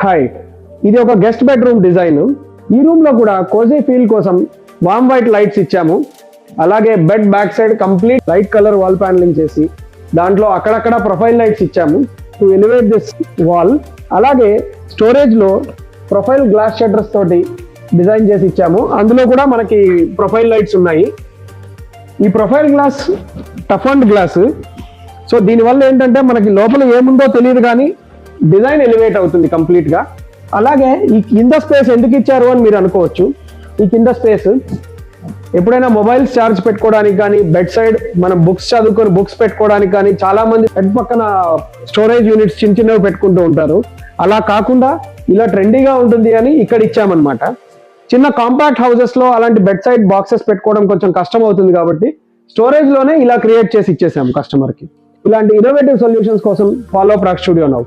Hi, ఇది ఒక guest bedroom design. ఈ రూమ్ లో కూడా కోజీ ఫీల్ కోసం వామ్ వైట్ లైట్స్ ఇచ్చాము. అలాగే bed back side complete light colour wall panelling చేసి దాంట్లో అక్కడక్కడ ప్రొఫైల్ లైట్స్ ఇచ్చాము టు ఎలివేట్ దిస్ వాల్. అలాగే స్టోరేజ్ లో ప్రొఫైల్ గ్లాస్ షట్టర్స్ తోటి డిజైన్ చేసి ఇచ్చాము. అందులో కూడా మనకి ప్రొఫైల్ లైట్స్ ఉన్నాయి. ఈ profile glass tough and glass. So దీనివల్ల ఏంటంటే మనకి లోపల ఏముందో తెలియదు కానీ డిజైన్ ఎలివేట్ అవుతుంది కంప్లీట్ గా. అలాగే ఈ కింద స్పేస్ ఎందుకు ఇచ్చారు అని మీరు అనుకోవచ్చు. ఈ కింద స్పేస్ ఎప్పుడైనా మొబైల్స్ ఛార్జ్ పెట్టుకోవడానికి కానీ, బెడ్ సైడ్ మనం బుక్స్ చదువుకొని బుక్స్ పెట్టుకోవడానికి కానీ, చాలా మంది బెడ్ పక్కన స్టోరేజ్ యూనిట్స్ చిన్న చిన్నవి పెట్టుకుంటూ ఉంటారు. అలా కాకుండా ఇలా ట్రెండీగా ఉంటుంది అని ఇక్కడ ఇచ్చామన్నమాట. చిన్న కాంపాక్ట్ హౌసెస్ లో అలాంటి బెడ్ సైడ్ బాక్సెస్ పెట్టుకోవడం కొంచెం కష్టం అవుతుంది కాబట్టి స్టోరేజ్ లోనే ఇలా క్రియేట్ చేసి ఇచ్చేసాము కస్టమర్ కి. ఇలాంటి ఇన్నోవేటివ్ సొల్యూషన్స్ కోసం ఫాలో ప్రాక్ స్టూడియో నౌ.